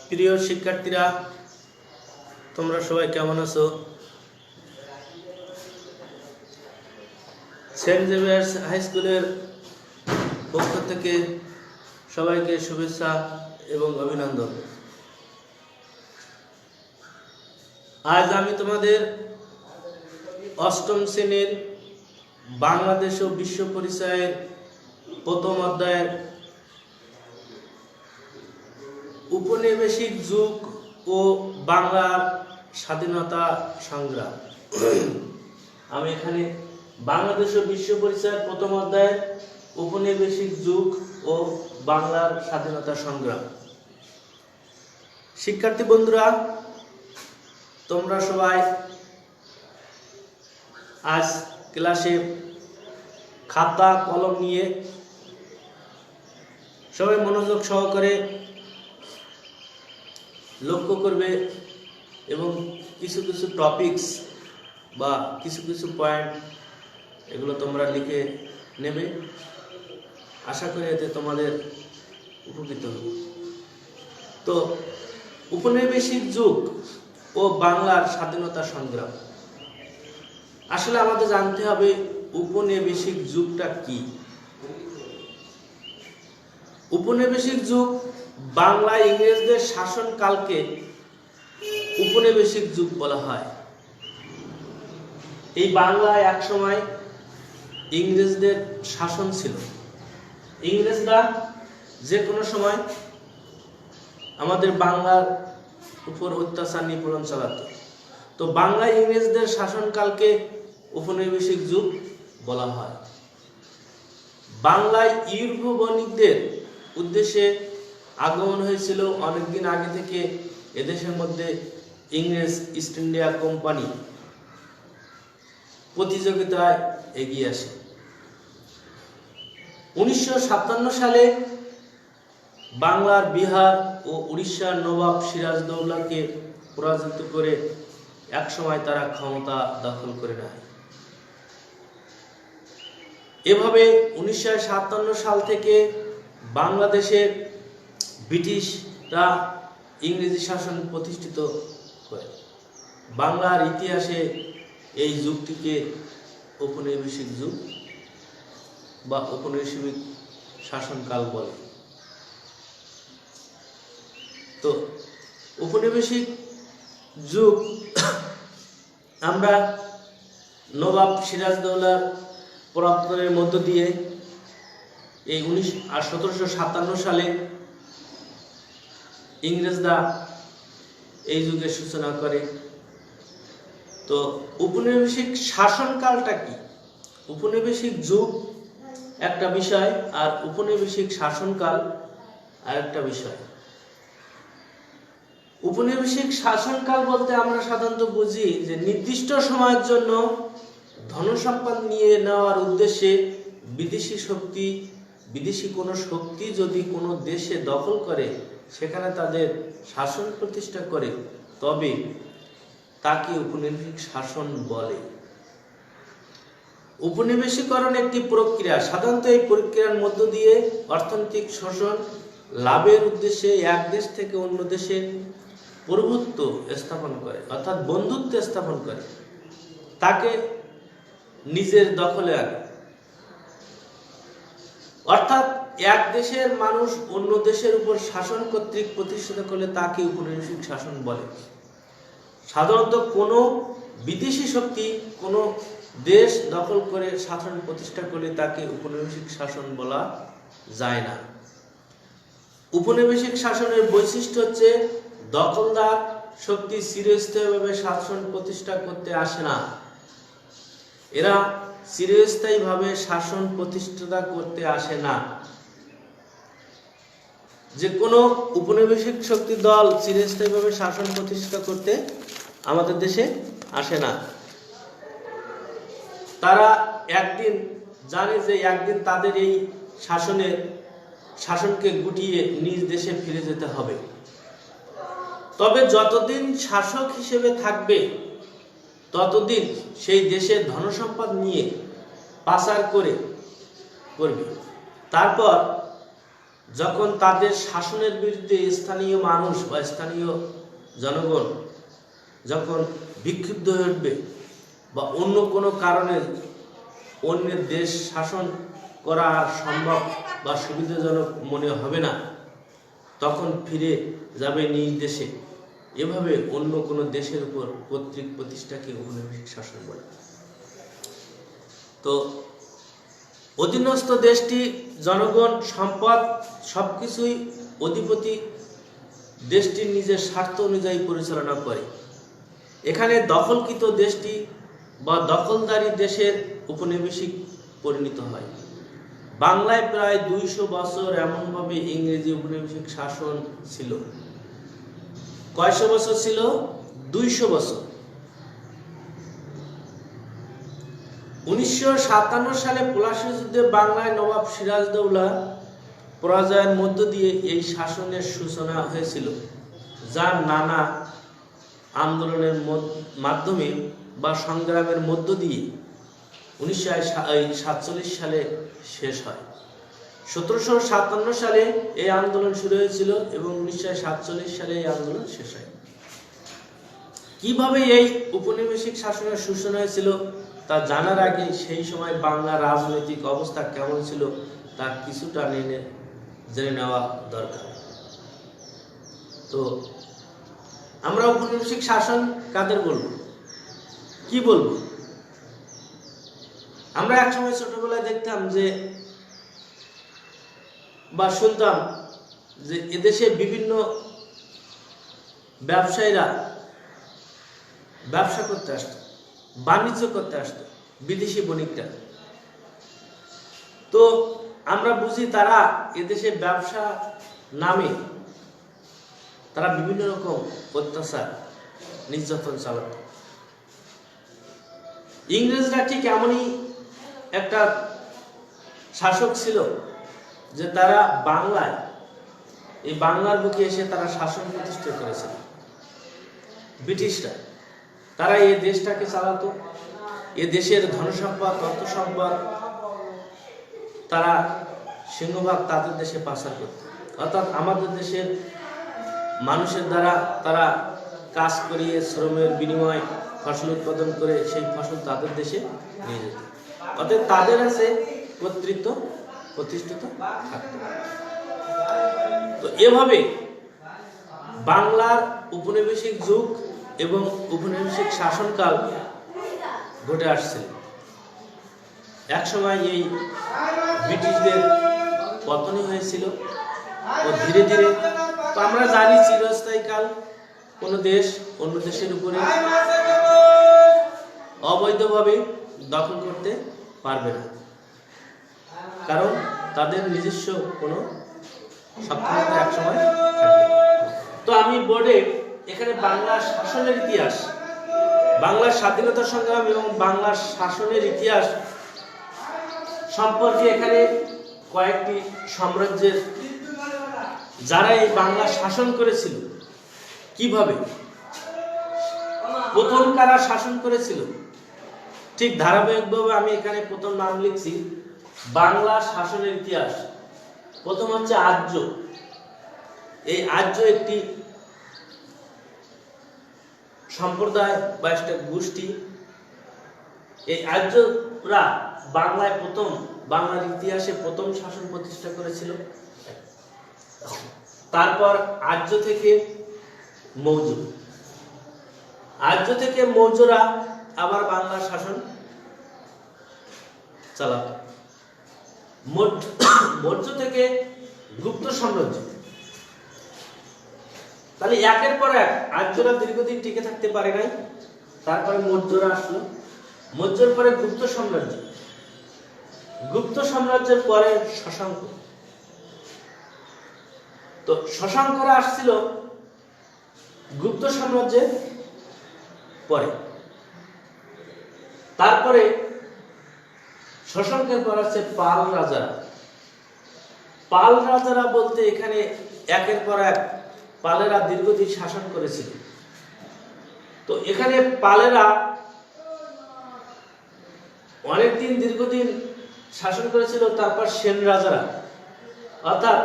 প্রিয় শিক্ষার্থীরা, তোমরা সবাই কেমন আছো? সেন্ট জেভিয়ার্স হাই স্কুলের পক্ষ থেকে সবাইকে শুভেচ্ছা এবং অভিনন্দন। আজ আমি তোমাদের অষ্টম শ্রেণীর বাংলাদেশ ও বিশ্ব পরিচয়ের প্রথম অধ্যায়ের উপনিবেশিক যুগ ও বাংলার স্বাধীনতা সংগ্রাম। আমি এখানে বাংলাদেশ ও বিশ্ব পরিচয়ের প্রথম অধ্যায়ের উপনিবেশিক যুগ ও বাংলার স্বাধীনতা সংগ্রাম। শিক্ষার্থী বন্ধুরা, তোমরা সবাই আজ ক্লাসে খাতা কলম নিয়ে সবাই মনোযোগ সহকারে লক্ষ্য করবে এবং কিছু কিছু টপিকস বা কিছু কিছু পয়েন্ট এগুলো তোমরা লিখে নেবে। আশা করি এতে তোমাদের উপকৃত হবে। তো উপনিবেশিক যুগ ও বাংলার স্বাধীনতা সংগ্রাম, আসলে আমাদের জানতে হবে উপনিবেশিক যুগটা কি। উপনিবেশিক যুগ বাংলা ইংরেজদের শাসনকালকে উপনিবেশিক যুগ বলা হয়। এই বাংলায় একসময় ইংরেজদের শাসন ছিল। ইংরেজরা যে কোনো সময় আমাদের বাংলার উপর অত্যাচার নিপীড়ন চালাতো। তো বাংলা ইংরেজদের শাসনকালকে উপনিবেশিক যুগ বলা হয়। বাংলায় ইউরোপীয় বণিকদের উদ্দেশ্যে আগমন হয়েছিল অনেকদিন আগে থেকে। এদেশের মধ্যে ইংরেজ ইস্ট ইন্ডিয়া কোম্পানি প্রতিযোগিতায় এগিয়ে আসে। 1957 সালে বাংলার বিহার ও উড়িষ্যার নবাব সিরাজদৌল্লাকে পরাজিত করে একসময় তারা ক্ষমতা দখল করে নেয়। এভাবে 1957 সাল থেকে বাংলাদেশে ব্রিটিশরা ইংরেজি শাসন প্রতিষ্ঠিত করে। বাংলার ইতিহাসে এই যুগটিকে ঔপনিবেশিক যুগ বা ঔপনিবেশিক শাসনকাল বলে। তো ঔপনিবেশিক যুগ আমরা নবাব সিরাজদৌল্লার পরাক্রমের মধ্য দিয়ে এই 1757 সালে ইংরেজরা এই যুগের সূচনা করে। তো উপনিবেশিক শাসনকালটা কি? উপনিবেশিক যুগ একটা বিষয় আর উপনিবেশিক শাসনকাল আর একটা বিষয়। উপনিবেশিক শাসনকাল বলতে আমরা সাধারণত বুঝি যে নির্দিষ্ট সময়ের জন্য ধনসম্পদ নিয়ে নেওয়ার উদ্দেশ্যে বিদেশি কোনো শক্তি যদি কোনো দেশে দখল করে, সেখানে তাদের শাসন প্রতিষ্ঠা করে, তবে তাকে উপনিবেশিক শাসন বলে। উপনিবেশীকরণ একটি প্রক্রিয়া। সাধারণত এই প্রক্রিয়ার মধ্য দিয়ে অর্থনৈতিক শোষণ লাভের উদ্দেশ্যে এক দেশ থেকে অন্য দেশে প্রভুত্ব স্থাপন করে, অর্থাৎ বন্ধুত্ব স্থাপন করে, তাকে নিজের দখলে আনে। অর্থাৎ এক দেশের মানুষ অন্য দেশের উপর শাসন কর্তৃক প্রতিষ্ঠিত করলে তাকে উপনিবেশিক শাসন বলে। সাধারণত কোনো বিদেশি শক্তি কোনো দেশ দখল করে শাসন প্রতিষ্ঠা করলে তাকে উপনিবেশিক শাসন বলা যায় না। উপনিবেশিক শাসনের বৈশিষ্ট্য হচ্ছে দখলদার শক্তি চিরস্থায়ীভাবে শাসন প্রতিষ্ঠা করতে আসে না। এরা চিরস্থায়ীভাবে শাসন প্রতিষ্ঠা করতে আসে না। যে কোনো উপনিবেশিক শক্তি দল চিরস্থায়ীভাবে শাসন প্রতিষ্ঠা করতে আমাদের দেশে আসে না। তারা একদিন জানে যে একদিন তাদের এই শাসনকে গুটিয়ে নিজ দেশে ফিরে যেতে হবে। তবে যতদিন শাসক হিসেবে থাকবে ততদিন সেই দেশের ধনসম্পদ নিয়ে পাচার করে করবে। তারপর যখন তাদের শাসনের বিরুদ্ধে স্থানীয় মানুষ বা স্থানীয় জনগণ যখন বিক্ষুব্ধ হয়ে উঠবে বা অন্য কোনো কারণে অন্যের দেশ শাসন করা আর সম্ভব বা সুবিধাজনক মনে হবে না, তখন ফিরে যাবে নিজ দেশে। এভাবে অন্য কোনো দেশের উপর কর্তৃক প্রতিষ্ঠাকে ঔপনিবেশিক শাসন বলে। তো অধীনস্থ দেশটি জনগণ, সম্পদ সবকিছুই অধিপতি দেশটির নিজের স্বার্থ অনুযায়ী পরিচালনা করে। এখানে দখলকৃত দেশটি বা দখলদারি দেশের উপনিবেশিক পরিণত হয়। বাংলায় প্রায় 200 বছর এমনভাবে ইংরেজি উপনিবেশিক শাসন ছিল। কয়শো বছর ছিল? 200 বছর। 1957 সালে পলাশী যুদ্ধে বাংলায় নবাব সিরাজদৌল্লা পরাজয়ের মধ্য দিয়ে এই শাসনের সূচনা হয়েছিল, যা নানা আন্দোলনের মাধ্যমে বা সংগ্রামের মধ্য দিয়ে 1947 সালে শেষ হয়। 1757 সালে এই আন্দোলন শুরু হয়েছিল এবং 1947 সালে এই আন্দোলন শেষ হয়। কিভাবে এই উপনিবেশিক শাসনের সূচনা হয়েছিল তা জানার আগে সেই সময় বাংলার রাজনৈতিক অবস্থা কেমন ছিল তা কিছুটা জেনে নেওয়া দরকার। তো আমরা উপনিবেশিক শাসন কাদের বলবো, কি বলবো? আমরা একসময় ছোটবেলায় দেখতাম যে বা শুনতাম যে এদেশে বিভিন্ন ব্যবসায়ীরা ব্যবসা করতে আসতো, বাণিজ্য করতে আসতো, বিদেশি বণিকরা। তো আমরা বুঝি তারা এদেশে ব্যবসা নামে তারা বিভিন্ন রকম অত্যাচার নির্যাতন চালাত। ইংরেজরা ঠিক এমনই একটা শাসক ছিল যে তারা বাংলায়, এই বাংলার বুকে এসে তারা শাসন প্রতিষ্ঠা করেছিল। ব্রিটিশরা তারা এই দেশটাকে চালাতো, এ দেশের ধনসম্পদ, অর্থ সম্পদ তারা সিংহভাগ তাদের দেশে পাচার করত। অর্থাৎ আমাদের দেশের মানুষের দ্বারা তারা কাজ করিয়ে শ্রমের বিনিময়ে ফসল উৎপাদন করে সেই ফসল তাদের দেশে নিয়ে যেত। অর্থাৎ তাদের কাছে কর্তৃত্ব প্রতিষ্ঠিত থাকত। তো এভাবে বাংলার উপনিবেশিক যুগ এবং উপনিবেশিক শাসনকাল ঘটে আসছে। একসময় এই ব্রিটিশদের পতনই হয়েছিল ও ধীরে ধীরে, তো আমরা জানি চিরস্থায়ীকাল কোনো দেশ অন্য দেশের উপরে অবৈধভাবে দখল করতে পারবে না, কারণ তাদের নিজস্ব কোনো সক্ষমতা একসময় থাকবে। তো আমি বোর্ডে এখানে বাংলার শাসনের ইতিহাস, বাংলার স্বাধীনতা সংগ্রাম এবং বাংলার শাসনের ইতিহাস সম্পর্কে এখানে কয়েকটি সাম্রাজ্যের যারা এই বাংলা শাসন করেছিল, কিভাবে প্রথম কারা শাসন করেছিল, ঠিক ধারাবাহিকভাবে আমি এখানে প্রথম নাম লিখছি বাংলা শাসনের ইতিহাস। প্রথম হচ্ছে আর্য। এই আর্য একটি সম্প্রদায় বা একটা গোষ্ঠী। এই আর্যরা বাংলায় প্রথম, বাংলার ইতিহাসে প্রথম শাসন প্রতিষ্ঠা করেছিল। তারপর আর্য থেকে মৌর্য, আর্য থেকে মৌর্যরা আবার বাংলার শাসন চালাত। মৌর্য থেকে গুপ্ত সাম্রাজ্য। তাহলে একের পর এক আর্যরা দীর্ঘদিন টিকে থাকতে পারে নাই, তারপরে মৌর্যরা আসলো, মৌর্যের পরে গুপ্ত সাম্রাজ্য, গুপ্ত সাম্রাজ্যের পরে শশাঙ্ক। তো শশাঙ্করা আসছিল গুপ্ত সাম্রাজ্যের পরে। তারপরে শশাঙ্কের পর আছে পাল রাজারা। পাল রাজারা বলতে এখানে একের পর এক পালেরা দীর্ঘদিন শাসন করেছিল। তো এখানে পালেরা অনেকদিন দীর্ঘদিন শাসন করেছিল, তারপর সেন রাজারা, অর্থাৎ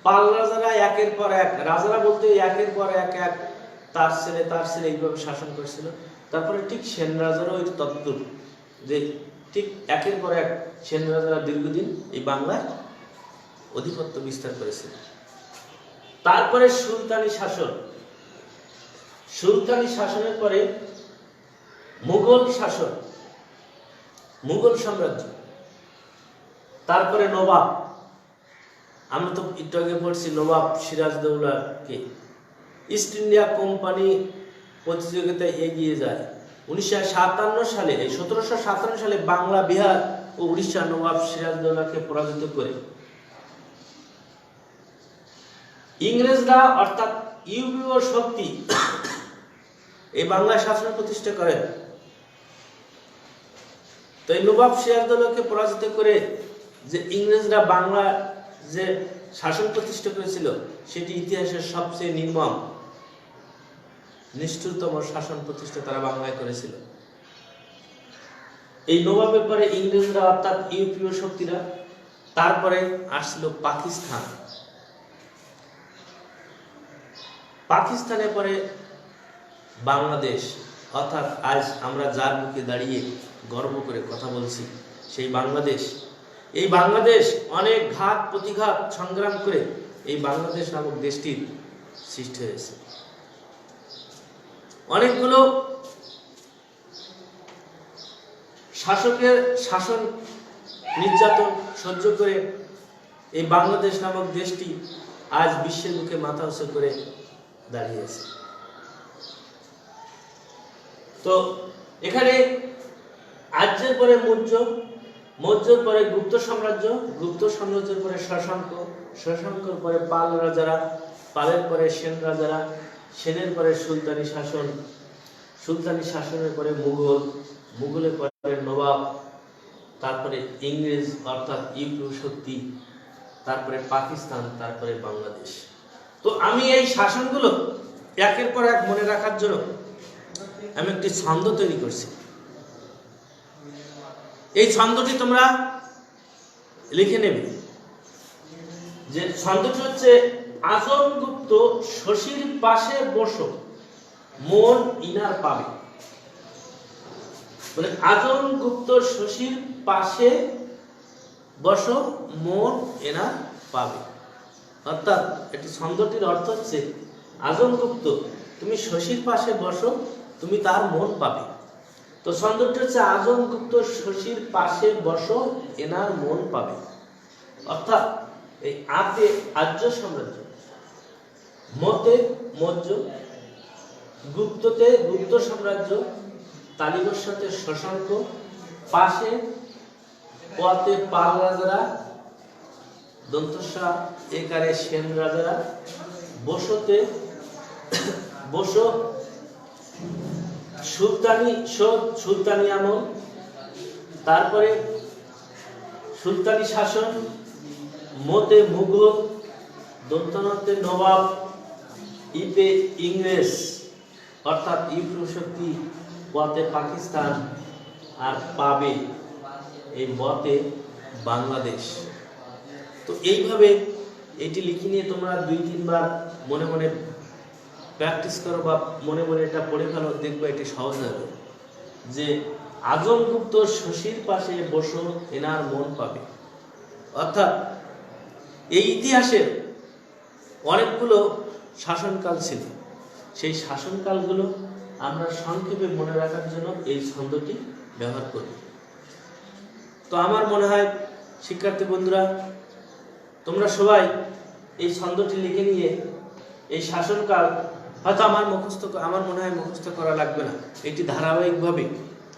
পাল রাজারা একের পর এক, রাজারা বলতে একের পর এক এক তার ছেলে এইভাবে শাসন করেছিল। তারপরে ঠিক সেন রাজারও ওই তদ্রূপ, যে ঠিক একের পর এক সেন রাজারা দীর্ঘদিন এই বাংলায় আধিপত্য বিস্তার করেছিল। তারপরে সুলতানি শাসন, সুলতানি শাসনের পরে মুঘল শাসন, মুঘল সাম্রাজ্য, তারপরে নবাব। আমরা তো একটু আগে পড়ছি নবাব সিরাজদৌল্লাকে। ইস্ট ইন্ডিয়া কোম্পানি প্রতিযোগিতায় এগিয়ে যায় 1957 সালে, 1757 সালে বাংলা, বিহার ও উড়িষ্যা নবাব সিরাজদৌল্লাকে পরাজিত করে ইংরেজরা অর্থাৎ ইউরোপীয় শক্তি এই বাংলায় শাসন প্রতিষ্ঠা করেন। তো এই নবাব সিরাজদৌল্লাকে পরাজিত করে যে ইংরেজরা বাংলা যে শাসন প্রতিষ্ঠা করেছিল, সেটি ইতিহাসের সবচেয়ে নির্মম নিষ্ঠুরতম শাসন প্রতিষ্ঠা তারা বাংলায় করেছিল। এই নবাবের পরে ইংরেজরা অর্থাৎ ইউরোপীয় শক্তিরা, তারপরে আসছিল পাকিস্তান, পাকিস্তানের পরে বাংলাদেশ, অর্থাৎ আজ আমরা যার মুখে দাঁড়িয়ে গর্ব করে কথা বলছি সেই বাংলাদেশ। এই বাংলাদেশ অনেক ঘাত প্রতিঘাত সংগ্রাম করে এই বাংলাদেশ নামক দেশটির সৃষ্টি হয়েছে। অনেকগুলো শাসকের শাসন নির্যাতন সহ্য করে এই বাংলাদেশ নামক দেশটি আজ বিশ্বের মুখে মাথা উঁচু করে দাঁড়িয়েছে। তো এখানে আর্যের পরে মৌর্য, মৌর্যের পরে গুপ্ত সাম্রাজ্য, গুপ্ত সাম্রাজ্যের পরে শশাঙ্ক, শশাঙ্কর পরে পাল রাজারা, পালের পরে সেন রাজারা, সেনের পরে সুলতানি শাসন, সুলতানি শাসনের পরে মুঘল, মুঘলের পরে নবাব, তারপরে ইংরেজ অর্থাৎ ইউরোপীয় শক্তি, তারপরে পাকিস্তান, তারপরে বাংলাদেশ। তো আমি এই শাসনগুলো একের পর এক মনে রাখার জন্য আমি একটি ছন্দ তৈরি করছি। এই ছন্দটি তোমরা লিখে নেবে। যে ছন্দটি হচ্ছে, আজম গুপ্ত শশীর পাশে বসো মন ইনার পাবে। মানে আজম গুপ্ত শশীর পাশে বসো মন এনার পাবে। অর্থাৎ এটি ছন্দটির অর্থ হচ্ছে, আজম গুপ্ত তুমি শশীর পাশে বসো, তুমি তার মন পাবে। তো ছন্দটি হচ্ছে, আজম গুপ্ত শশীর পাশে বসো এনার মন পাবে। অর্থাৎ এই আতে আর্য সাম্রাজ্য, মতে মৌর্য, গুপ্ততে গুপ্ত সাম্রাজ্য, তালিবর সাথে শশাঙ্ক, পাশে পথে পাল রাজারা, দন্তস্বা একারে সেন রাজারা, বসতে বসো সুলতানি আমল, তারপরে সুলতানি শাসন, মতে মুঘল, দন্তনতে নবাব, ইপে ইংরেজ অর্থাৎ ইউরোপীয় শক্তি, পথে পাকিস্তান, আর পাবে এই বতে বাংলাদেশ। তো এইভাবে এটি লিখে নিয়ে তোমরা 2-3 বার মনে মনে প্র্যাকটিস করো বা মনে মনে এটা পড়ে ফেলো, দেখবো এটি সহজ হবে। যে আজম গুপ্ত শশীর পাশে বসো এনার মন পাবে। অর্থাৎ এই ইতিহাসের অনেকগুলো শাসনকাল ছিল, সেই শাসনকালগুলো আমরা সংক্ষেপে মনে রাখার জন্য এই ছন্দটি ব্যবহার করি। তো আমার মনে হয় শিক্ষার্থী বন্ধুরা, তোমরা সবাই এই ছন্দটি লিখে নিয়ে এই শাসনকাল হয়তো আমার মনে হয় মুখস্থ করা লাগবে না, এটি ধারাবাহিকভাবে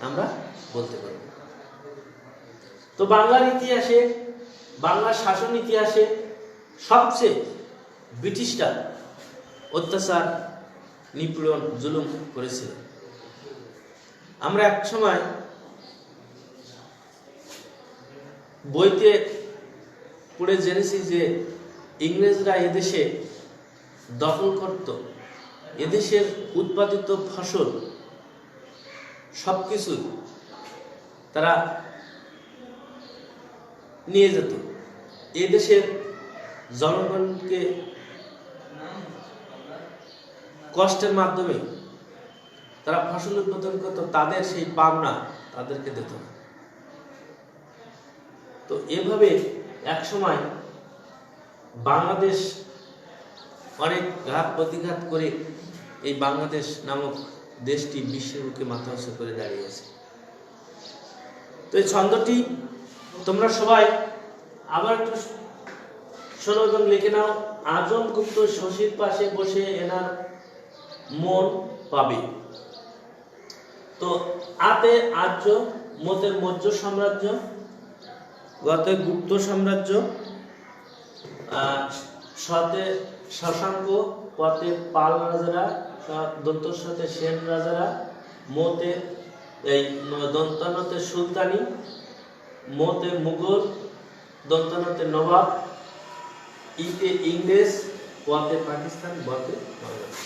আমরা বলতে পারব। তো বাংলার ইতিহাসে, বাংলার শাসন ইতিহাসে সবচেয়ে ব্রিটিশরা অত্যাচার, নিপীড়ন, জুলুম করেছিল। আমরা এক সময় বইতে পড়ে জেনেছি যে ইংরেজরা এদেশে দখল করত, এদেশের উৎপাদিত ফসল সবকিছু তারা নিয়ে যেত। এই দেশের জনগণকে কষ্টের মাধ্যমে তারা ফসল উৎপাদন করত, তাদের সেই পাওনা তাদেরকে দিত না। তো এভাবে এক সময় বাংলাদেশ অনেক ঘাত প্রতিঘাত করে এই বাংলাদেশ নামক দেশটি বিশ্বের বুকে মাথা উঁচু করে দাঁড়িয়েছে। তো এই ছন্দটি তোমরা সবাই আবার একটু শোনো এবং লিখে নাও। আজম গুপ্ত শশীর পাশে বসে এনার মন পাবে। তো আতে আর্য, মতে মৌর্য সাম্রাজ্য, গতে গুপ্ত সাম্রাজ্য, সতে শশাঙ্ক, পথে পাল রাজারা, দন্তর সাথে সেন রাজারা, মতে এই দন্তানতে সুলতানি, মতে মুঘল, দন্তানতে নবাব, ইতে ইংরেজ, পথে পাকিস্তান, বতে বাংলাদেশ।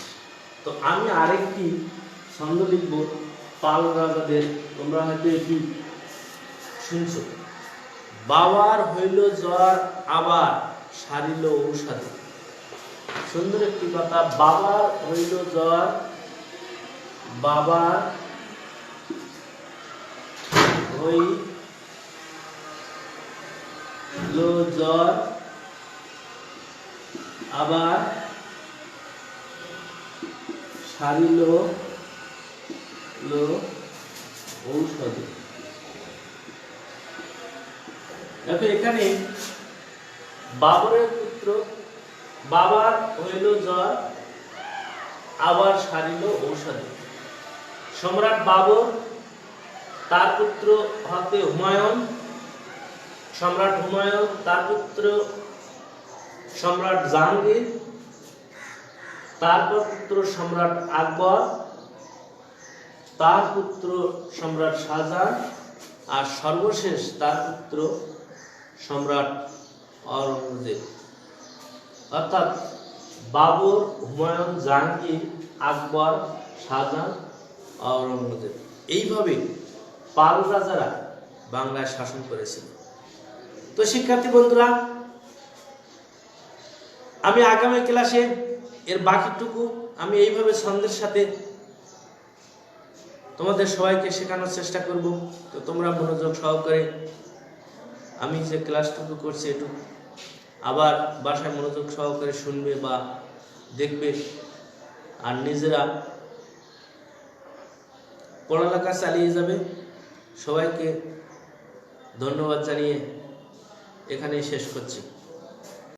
তো আমি আরেকটি ছন্দ লিখব পাল রাজাদের, তোমরা হয়তো এটি শুনছো। বাবার হইল জ্বর আবার সারিল ঔষধে। সুন্দর একটি কথা, বাবার হইল জ্বর, বাবার হইল জ্বর আবার সারিল ঔষধে। দেখো এখানে বাবরের পুত্র, বাবার হইল জ্বর আবার সারিল ঔষধে। সম্রাট বাবর, তার পুত্র হতে হুমায়ুন, সম্রাট হুমায়ুন, তার পুত্র সম্রাট জাহাঙ্গীর, তারপর পুত্র সম্রাট আকবর, তার পুত্র সম্রাট শাহজাহান, আর সর্বশেষ তার পুত্র সম্রাট অরঙ্গজেব। অর্থাৎ বাবর, হুমায়ুন, জাহাঙ্গীর, আকবর, শাহজাহান, অরঙ্গজেব, এইভাবে পাল রাজারা বাংলায় শাসন করেছিল। তো শিক্ষার্থী বন্ধুরা, আমি আগামী ক্লাসে এর বাকিটুকু আমি এইভাবে ছন্দের সাথে তোমাদের সবাইকে শেখানোর চেষ্টা করব। তো তোমরা মনোযোগ সহকারে আমি যে ক্লাসটুকু করছি একটু আবার বাসায় মনোযোগ সহকারে শুনবে বা দেখবে, আর নিজেরা পড়ালেখা চালিয়ে যাবে। সবাইকে ধন্যবাদ জানিয়ে এখানেই শেষ করছি।